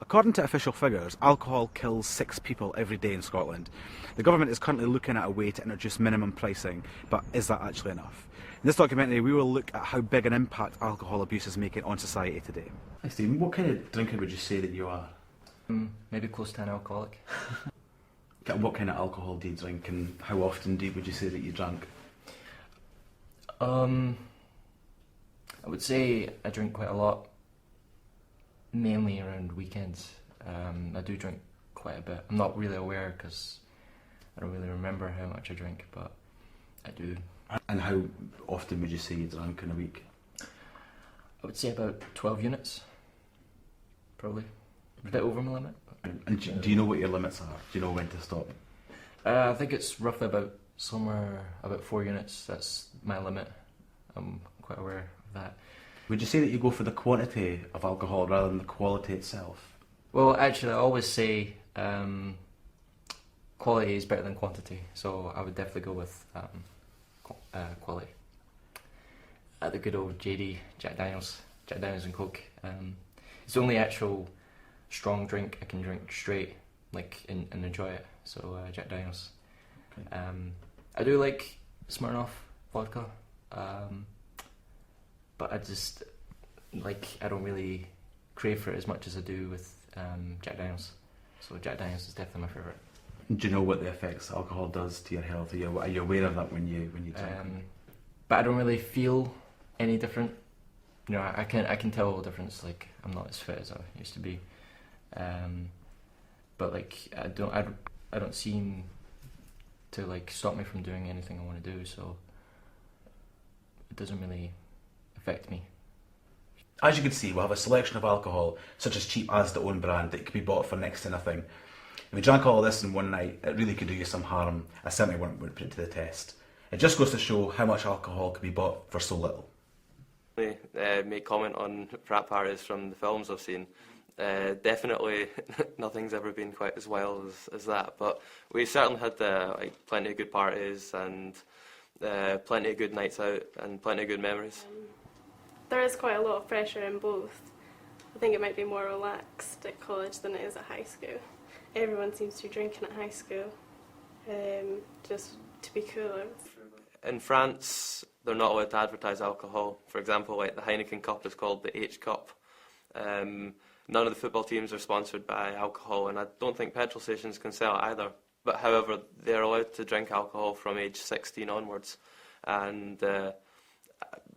According to official figures, alcohol kills 6 people every day in Scotland. The government is currently looking at a way to introduce minimum pricing, but is that actually enough? In this documentary, we will look at how big an impact alcohol abuse is making on society today. Hi Stephen, what kind of drinker would you say that you are? Maybe close to an alcoholic. What kind of alcohol do you drink, and how often would you say that you drank? I would say I drink quite a lot, mainly around weekends. I do drink quite a bit. I'm not really aware because I don't really remember how much I drink, but I do. And how often would you say you drank in a week? I would say about 12 units, probably. A bit over my limit. And do you know what your limits are? Do you know when to stop? I think it's roughly about somewhere about 4 units. That's my limit. I'm quite aware of that. Would you say that you go for the quantity of alcohol rather than the quality itself? Well, actually, I always say quality is better than quantity, so I would definitely go with quality. At the good old JD, Jack Daniels and Coke. It's the only actual strong drink I can drink straight, and enjoy it. So Jack Daniels. Okay. I do like Smirnoff vodka, but I don't really crave for it as much as I do with Jack Daniels. So Jack Daniels is definitely my favourite. Do you know what the effects alcohol does to your health? Are you aware of that when you drink? But I don't really feel any different. I can tell the difference. I'm not as fit as I used to be. But I don't seem to stop me from doing anything I want to do, so it doesn't really affect me. As you can see, we'll have a selection of alcohol, such as cheap Asda own brand, that can be bought for next to nothing. If you drank all of this in one night, it really could do you some harm. I certainly wouldn't put it to the test. It just goes to show how much alcohol can be bought for so little. Make comment on frat parties from the films I've seen. Definitely nothing's ever been quite as wild as that, but we certainly had plenty of good parties and plenty of good nights out and plenty of good memories. There is quite a lot of pressure in both. I think it might be more relaxed at college than it is at high school. Everyone seems to be drinking at high school, just to be cooler. In France, they're not allowed to advertise alcohol. For example, the Heineken Cup is called the H Cup. None of the football teams are sponsored by alcohol, and I don't think petrol stations can sell it either. But however, they're allowed to drink alcohol from age 16 onwards. And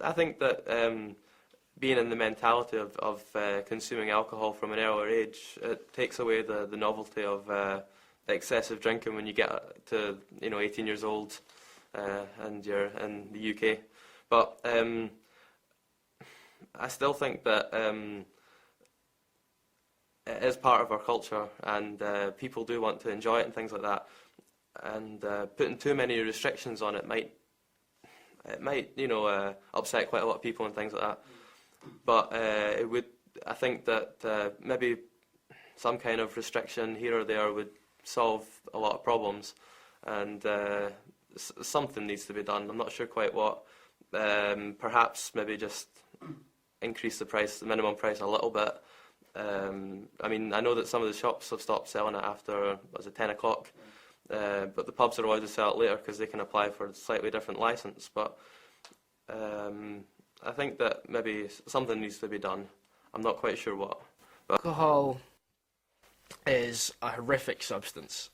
I think that being in the mentality of consuming alcohol from an earlier age, it takes away the novelty of excessive drinking when you get to 18 years old and you're in the UK. But I still think that it is part of our culture, and people do want to enjoy it and things like that. And putting too many restrictions on it might upset quite a lot of people and things like that. But I think that maybe some kind of restriction here or there would solve a lot of problems, and something needs to be done. I'm not sure quite what. Perhaps maybe just increase the minimum price a little bit. I know that some of the shops have stopped selling it after 10 o'clock, but the pubs are allowed to sell it later because they can apply for a slightly different licence. But I think that maybe something needs to be done. I'm not quite sure what. But alcohol is a horrific substance.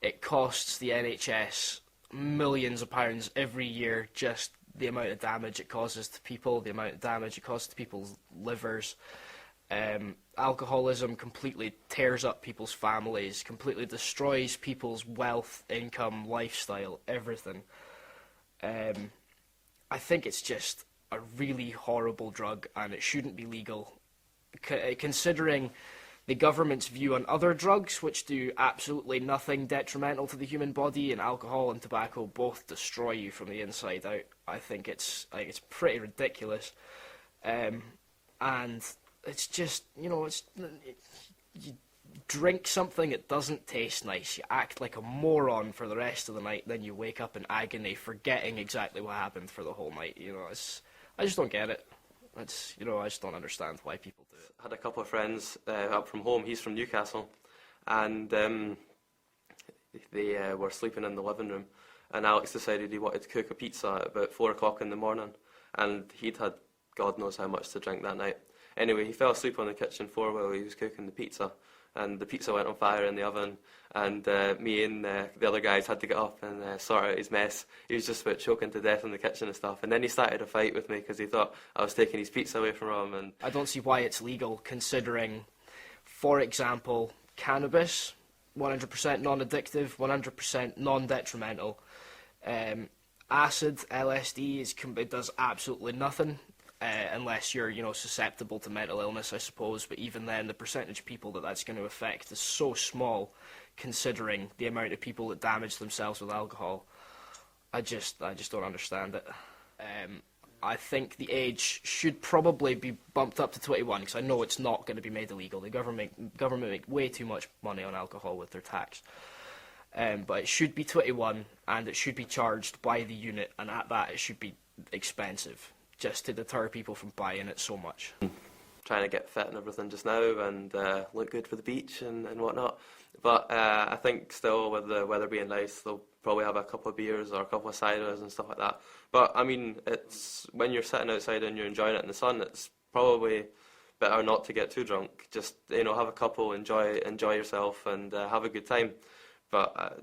It costs the NHS millions of pounds every year, just the amount of damage it causes to people, the amount of damage it causes to people's livers. Alcoholism completely tears up people's families, completely destroys people's wealth, income, lifestyle, everything. I think it's just a really horrible drug, and it shouldn't be legal. Considering the government's view on other drugs, which do absolutely nothing detrimental to the human body, and alcohol and tobacco both destroy you from the inside out, I think it's pretty ridiculous. And it's just, you drink something that doesn't taste nice, you act like a moron for the rest of the night, then you wake up in agony, forgetting exactly what happened for the whole night. I just don't get it. It's, you know, I just don't understand why people do it. I had a couple of friends up from home. He's from Newcastle, and they were sleeping in the living room, and Alex decided he wanted to cook a pizza at about 4 o'clock in the morning, and he'd had God knows how much to drink that night. Anyway, he fell asleep on the kitchen floor while he was cooking the pizza, and the pizza went on fire in the oven, and me and the other guys had to get up and sort out his mess. He was just about choking to death in the kitchen and stuff, and then he started a fight with me because he thought I was taking his pizza away from him. And I don't see why it's legal, considering, for example, cannabis, 100% non-addictive, 100% non-detrimental. Acid, LSD, it does absolutely nothing. Unless you're, you know, susceptible to mental illness, I suppose. But even then, the percentage of people that that's going to affect is so small, considering the amount of people that damage themselves with alcohol. I just don't understand it. I think the age should probably be bumped up to 21, because I know it's not going to be made illegal. The government make way too much money on alcohol with their tax. But it should be 21, and it should be charged by the unit, and at that it should be expensive, just to deter people from buying it so much. Trying to get fit and everything just now, and look good for the beach and whatnot. But I think still, with the weather being nice, they'll probably have a couple of beers or a couple of ciders and stuff like that. But I mean, it's when you're sitting outside and you're enjoying it in the sun, it's probably better not to get too drunk. Just, you know, have a couple, enjoy yourself, and have a good time. But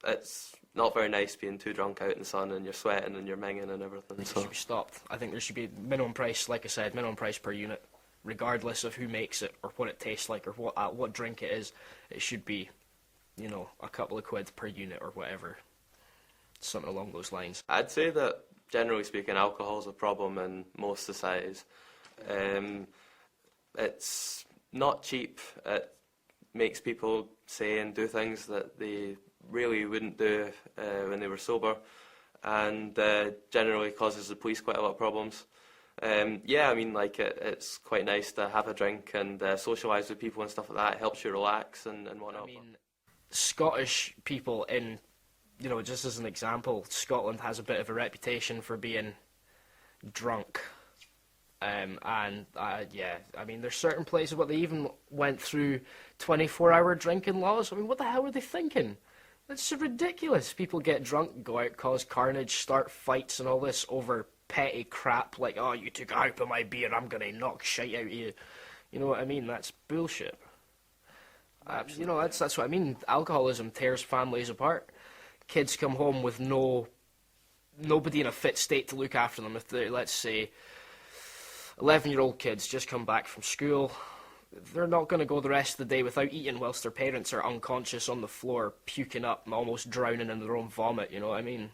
it's not very nice being too drunk out in the sun and you're sweating and you're minging and everything. It should be stopped. I think there should be minimum price, like I said, minimum price per unit, regardless of who makes it or what it tastes like or what drink it is. It should be, you know, a couple of quid per unit or whatever, something along those lines. I'd say that, generally speaking, alcohol is a problem in most societies. It's not cheap. It makes people say and do things that they really wouldn't do when they were sober, and generally causes the police quite a lot of problems. Yeah, I mean, like, it's quite nice to have a drink and socialise with people and stuff like that. It helps you relax and whatnot. I mean, Scottish people in, you know, just as an example, Scotland has a bit of a reputation for being drunk. Yeah, I mean, there's certain places where they even went through 24-hour drinking laws. I mean, what the hell were they thinking? That's ridiculous. People get drunk, go out, cause carnage, start fights and all this over petty crap like, oh, you took a hype of my beer, I'm going to knock shite out of you. You know what I mean? That's bullshit. You know, that's what I mean. Alcoholism tears families apart. Kids come home with nobody in a fit state to look after them. If they, let's say, 11-year-old kids just come back from school, they're not going to go the rest of the day without eating whilst their parents are unconscious on the floor, puking up and almost drowning in their own vomit, you know what I mean?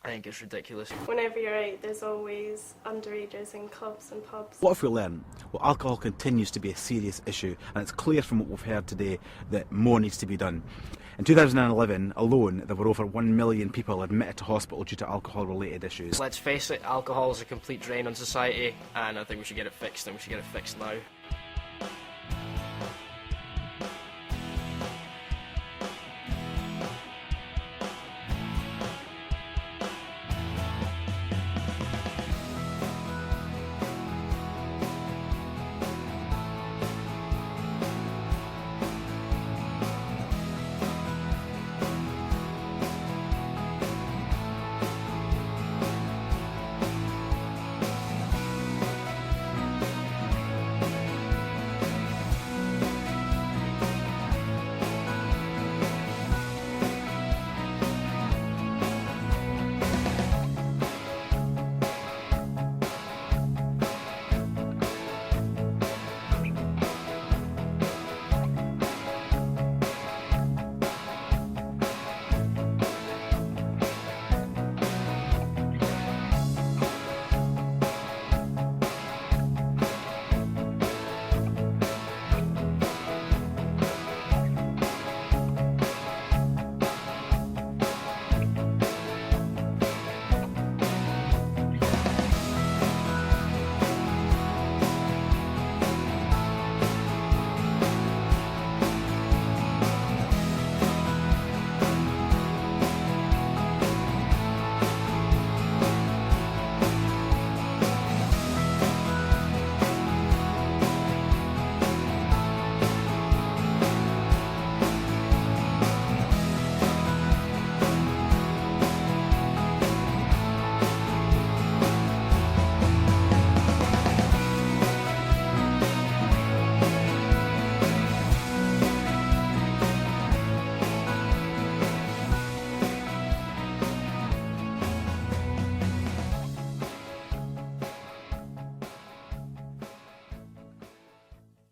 I think it's ridiculous. Whenever you're out, there's always underagers in clubs and pubs. What have we learned? Well, alcohol continues to be a serious issue, and it's clear from what we've heard today that more needs to be done. In 2011 alone, there were over 1 million people admitted to hospital due to alcohol-related issues. Let's face it, alcohol is a complete drain on society, and I think we should get it fixed, and we should get it fixed now.